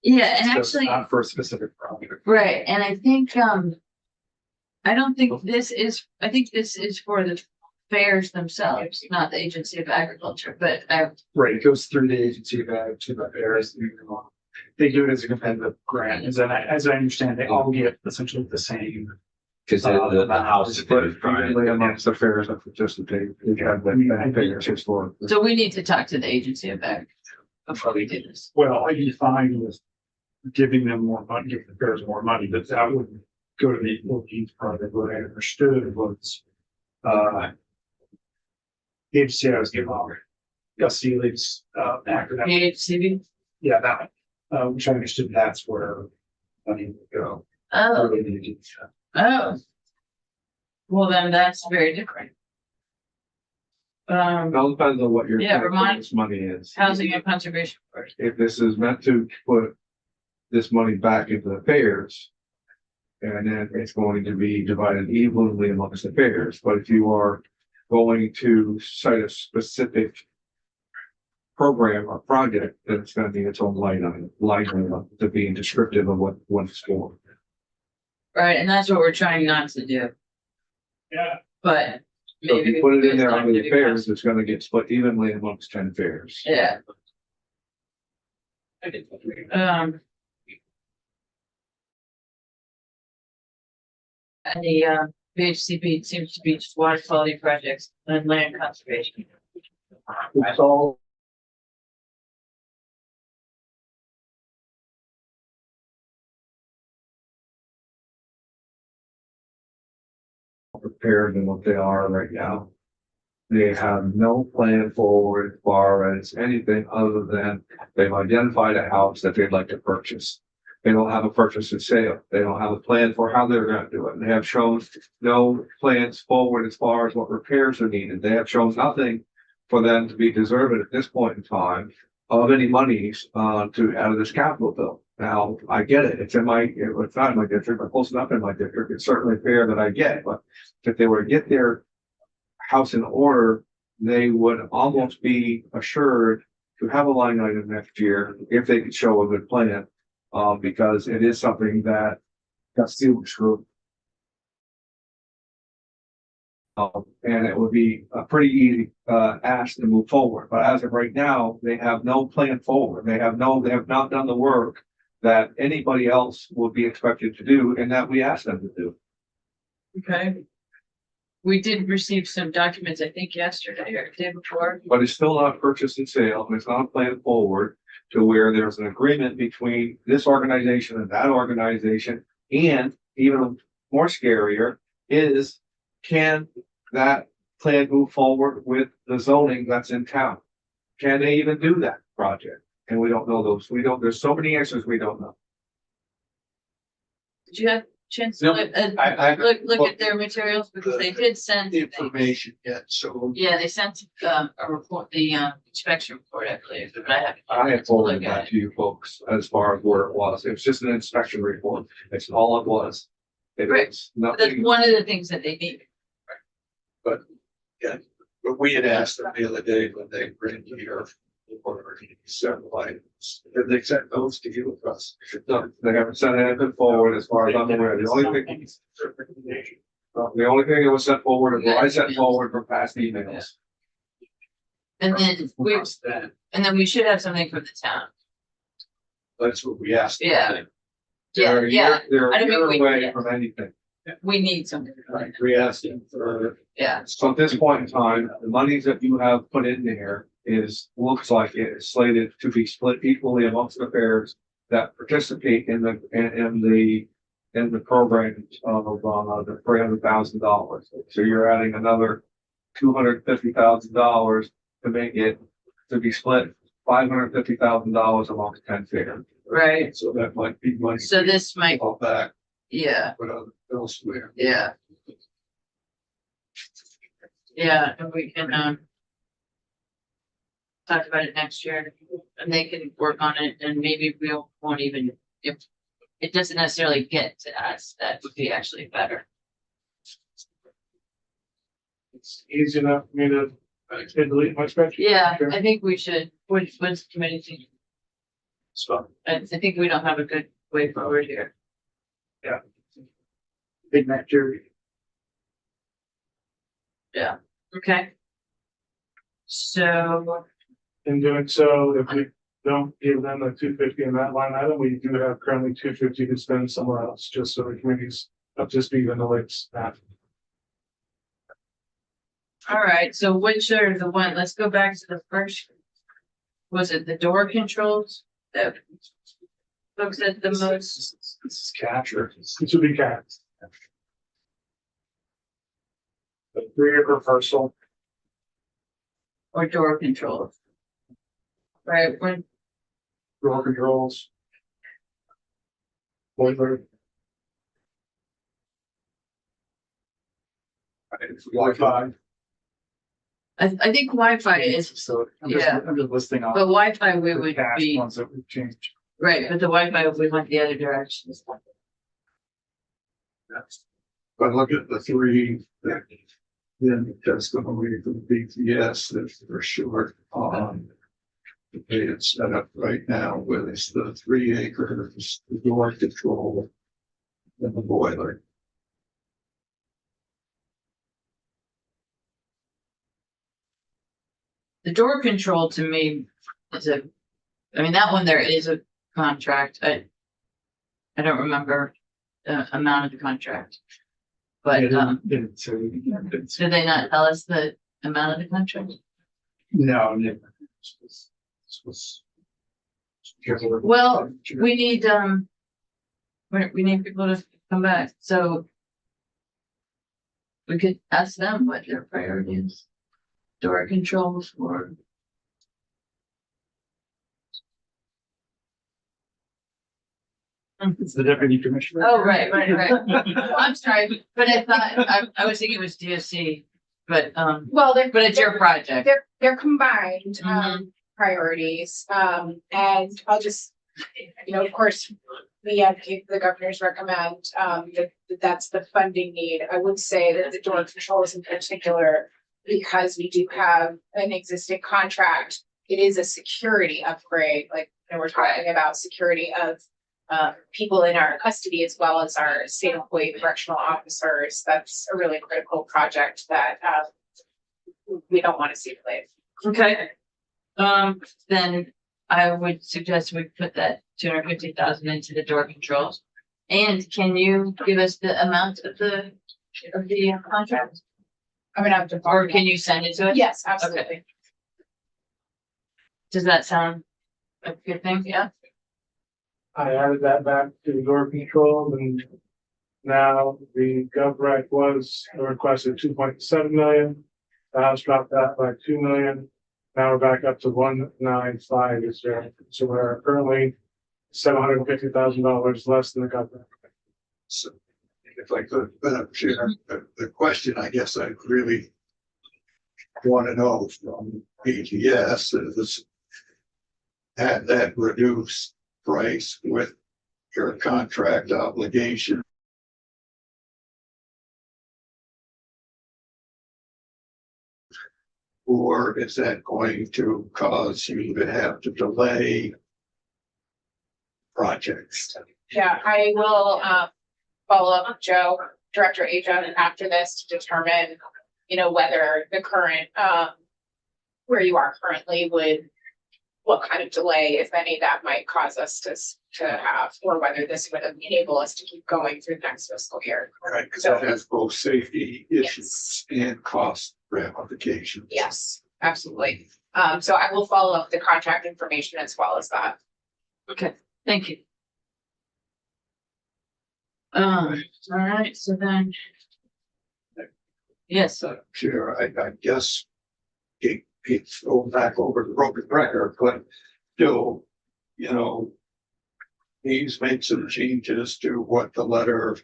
yeah, and So actually, not for a specific project. right, and I think, I don't think I think this is for the fairs themselves, not the Agency of Agriculture, but Right, it goes through the agency of ag to the fairs. They do it as a competitive grant, as I understand, they all get essentially the same. Cause the house is But trying usually amongst the fairs, I participate, we have that figures historically. so we need to talk to the Agency of Ag before we do this. Well, I'd be fine with giving them more money, giving the fairs more money, but that wouldn't go to the equal needs project. What I understood was, the agency I was given, Gus Seeley's, acronym, PHCB? yeah, that, which I understood that's where money would go. Oh, Or the- oh. Well, then that's very different. It all depends on what your. Yeah, Vermont- this money is. Housing and Conservation Board. If this is meant to put this money back into the fairs. And then it's going to be divided evenly amongst the fairs, but if you are going to cite a specific. Program or project, then it's gonna be its own line item to be descriptive of what it's for. Right, and that's what we're trying not to do, Yeah, but. So if maybe you put it in it's there not under gonna the be fairs, it's gonna get split evenly amongst 10 fairs. Yeah. And the VHCP seems to be just water quality projects and land conservation. It's all. Prepared than what they are right now. They have no plan forward as far as anything other than they've identified a house that they'd like to purchase. They don't have a purchase and sale. They don't have a plan for how they're gonna do it. They have shown no plans forward as far as what repairs are needed. They have shown nothing for them to be deserving at this point in time of any monies, to, out of this capital bill. Now, I get it. It's not in my district, but close enough in my district. It's certainly fair that I get it. But if they were to get their house in order, they would almost be assured to have a line item next year if they could show a good plan. Because it is something that got steel screwed. And it would be a pretty easy, ask to move forward. But as of right now, they have no plan forward. They have not done the work that anybody else would be expected to do and that we asked them to do. Okay. We did receive some documents, I think yesterday or the day before. But it's still not purchase and sale. And it's not a plan forward to where there's an agreement between this organization and that organization. And even more scarier is, can that plan move forward with the zoning that's in town? Can they even do that project? And we don't know those. There's so many answers we don't know. Did you have a chance to Nope. look at their materials? Because they did send The things. information yet, so. Yeah, they sent a report, the inspection report, I believe, but I had forwarded look at that to you folks as far as where it was. It was just an inspection report. That's all it was. It Right. was That's nothing. one of the things that they need. But we had asked them the other day when they bring here or several items, did they sent those to you with us? No, they haven't sent anything forward as far as I'm aware. The only thing that was sent forward is what I sent forward from past emails. And then we should have something from the town. That's what we asked. them. Yeah. They're a year- They're I a don't year think we- away yeah. from anything. We need something. from Right, them. we asked them for, Yeah, So at this point in time, the monies that you have put in there looks like it is slated to be split equally amongst the fairs that participate in the program of, the $300,000. So you're adding another $250,000 to make it, to be split $550,000 amongst 10 fairs. right. so that might be money. So this might, All back, yeah, but elsewhere. yeah. Yeah, and we can, talk about it next year and they can work on it and maybe we won't even, if it doesn't necessarily get to us, that would be actually better. It's easy enough for me to delete my spreadsheet. Yeah, Sure. I think we should, what's the committee think? So, I think we don't have a good way forward here. Big Mac Jerry. Okay. So, In doing so, if we don't give them the $250 in that line item, we do have currently $250 to spend somewhere else, just so the committee's up to speed on the lakes. all right, so which are the one, let's go back to the first. Was it the door controls that folks at the most, This is capture. It should be cats. The 3-year reversal. or door controls? Right, when, Door controls. Boiler. Wi-Fi. I think Wi-Fi is, So Yeah. I'm just listing off. but Wi-Fi we the would past be, ones that we've changed. right, but the Wi-Fi, we went the other direction. but look at the three, that- then that's gonna be the BTS, that's for sure, the way it's set up right now, where it's the 3 acres, the door control. And the boiler. The door control to me is I mean, that one there is a contract. I don't remember the amount of the contract. But, Didn't say. did they not tell us the amount of the contract? No, never. This was. Well, we need, we need people to come back, so. We could ask them what their priority is. Door controls or. It's the deputy commissioner. Oh, right. I'm sorry, but I thought, I was thinking it was DOC, but, Well, but it's your project. they're combined, priorities, and I'll just, of course, we advocate the governor's recommend, that's the funding need. I would say that the door controls in particular, because we do have an existing contract, it is a security upgrade, like, we're talking about security of people in our custody as well as our state employee correctional officers. That's a really critical project that we don't want to see delayed. Okay. Then I would suggest we put that 250,000 into the door controls. And can you give us the amount of the contract? I'm gonna have to. Or can you send it to us? Yes, absolutely. Does that sound a good thing? Yeah. I added that back to the door control and now the GovRec was requested 2.7 million. The House dropped that by 2 million. Now we're back up to 195 is there. So we're currently $750,000 less than the GovRec. So if I could, Chair, the question I guess I really want to know from BGS is, had that reduced price with your contract obligation? Or is that going to cause you to have to delay projects? Yeah, I will follow up with Joe, Director Aja, after this to determine, whether the current where you are currently what kind of delay, if any, that might cause us to have, or whether this would enable us to keep going through the next fiscal year. Right, because that has both safety issues and cost ramifications. Yes, absolutely. So I will follow up the contract information as well as that. Okay, thank you. All right, so then. Yes, Chair, I guess it's going back over the broken record, but still, he's made some changes to what the letter.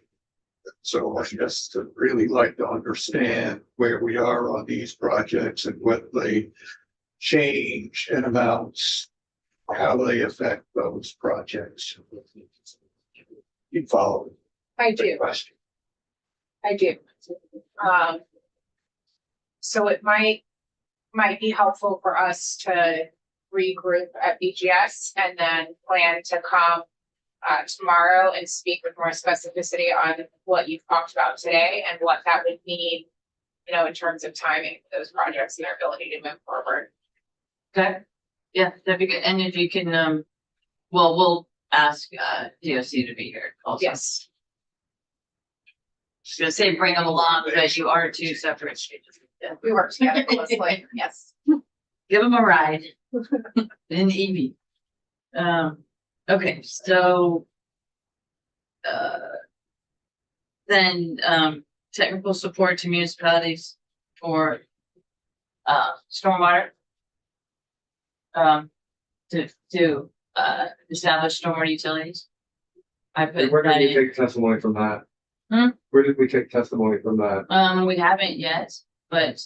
So I just really like to understand where we are on these projects and what they change in amounts, how they affect those projects. You follow? I do. Question. I do. So it might be helpful for us to regroup at BGS and then plan to come tomorrow and speak with more specificity on what you've talked about today and what that would mean, in terms of timing for those projects and their ability to move forward. okay, yeah, that'd be good. And if you can, we'll ask DOC to be here also. Yes. I was gonna say bring them along because you are two separate. Yeah. We work together closely. Yes. Give them a ride in the EV. Okay, so then technical support to municipalities for stormwater. To establish stormwater utilities. I put Where did that we in. take testimony from that? Hmm? Where did we take testimony from that? We haven't yet, but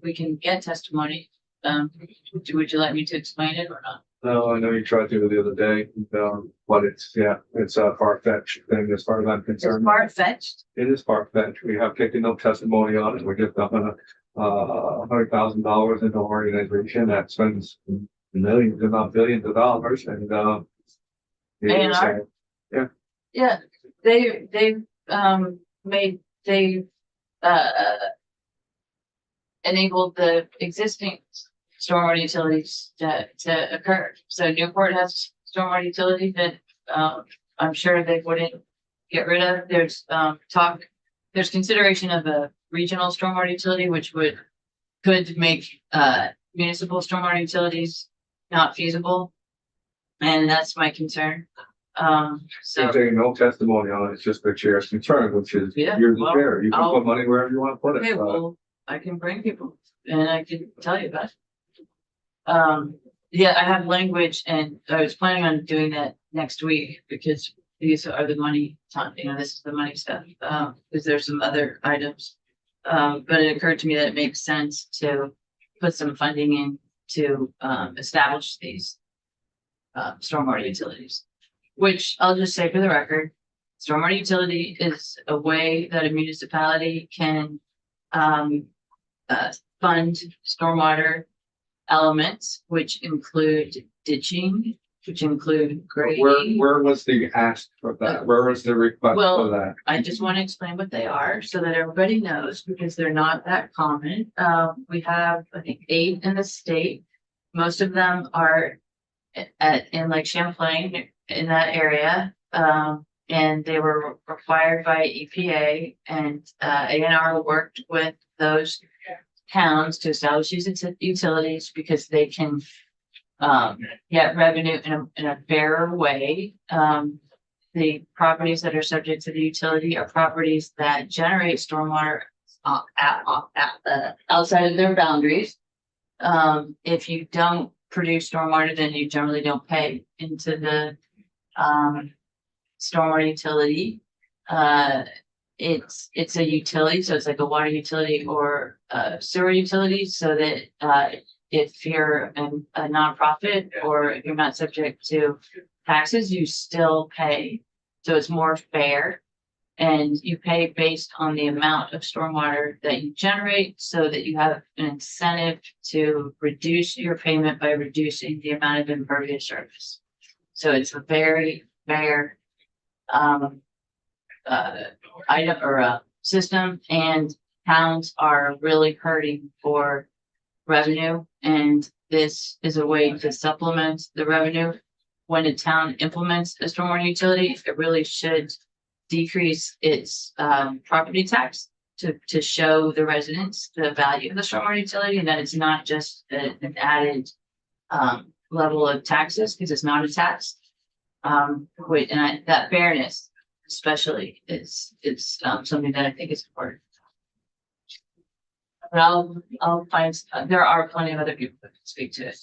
we can get testimony. Would you like me to explain it or not? No, I know you tried to the other day, but it's a far-fetched thing as far as I'm It's concerned. far-fetched. It is far-fetched. We have taken no testimony on it. We're just up on $100,000 into an organization that spends millions, if not billions of dollars and, A&R? Yeah, they've enabled the existing stormwater utilities to occur. So Newport has stormwater utility that I'm sure they wouldn't get rid of. There's there's consideration of a regional stormwater utility, which could make municipal stormwater utilities not feasible. And that's my concern. So we're taking no testimony on it. It's just the chair's concern, which is Yeah, you're the well, chair. You can I'll- put money wherever you want to put it. okay, well, I can bring people and I can tell you about it. Yeah, I have language and I was planning on doing that next week because these are the money, this is the money stuff, because there's some other items. But it occurred to me that it makes sense to put some funding in to, establish these stormwater utilities. Which I'll just say for the record, stormwater utility is a way that a municipality can fund stormwater elements, which include ditching, which include grading. Where was the ask for that? Where was the request Well, for that? I just want to explain what they are so that everybody knows, because they're not that common. We have, I think, 8 in the state. Most of them are in like Champlain, in that area. And they were required by EPA, and ANR worked with those towns to establish these utilities because they can get revenue in a fairer way. The properties that are subject to the utility are properties that generate stormwater outside of their boundaries. If you don't produce stormwater, then you generally don't pay into the stormwater utility. It's a utility, so it's like a water utility or a sewer utility, so that if you're a nonprofit or if you're not subject to taxes, you still pay. So it's more fair. And you pay based on the amount of stormwater that you generate, so that you have an incentive to reduce your payment by reducing the amount of impervious surface. So it's a very fair item or a system, and towns are really hurting for revenue, and this is a way to supplement the revenue. When a town implements a stormwater utility, it really should decrease its property tax to show the residents the value of the stormwater utility, and that it's not just an added level of taxes, because it's not a tax. That fairness especially is something that I think is important. But I'll find, there are plenty of other people that can speak to it.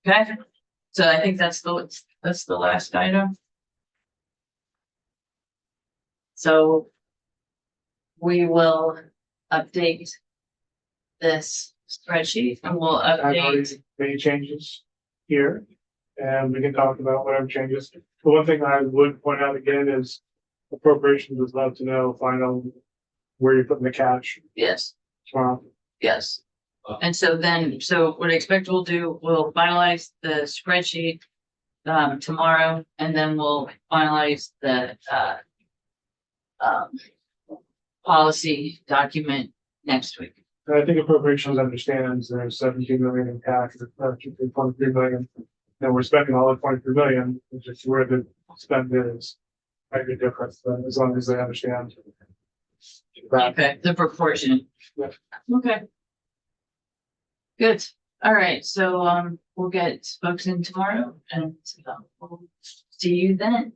Okay, so I think that's the last item. So we will update this spreadsheet, and we'll I've already update. made changes here, and we can talk about whatever changes. The one thing I would point out again is appropriations would love to know, find out where you're putting the cash Yes, from. yes. And so what I expect we'll do, we'll finalize the spreadsheet tomorrow, and then we'll finalize the policy document next week. And I think appropriations understands there's 17 million in cash, or 23 million. And we're spending all of 23 million, which is where the spend is. Might be different, but as long as they understand. that. Okay, the proportion. Yeah. Okay. Good. All right, so we'll get folks in tomorrow, and we'll see you then.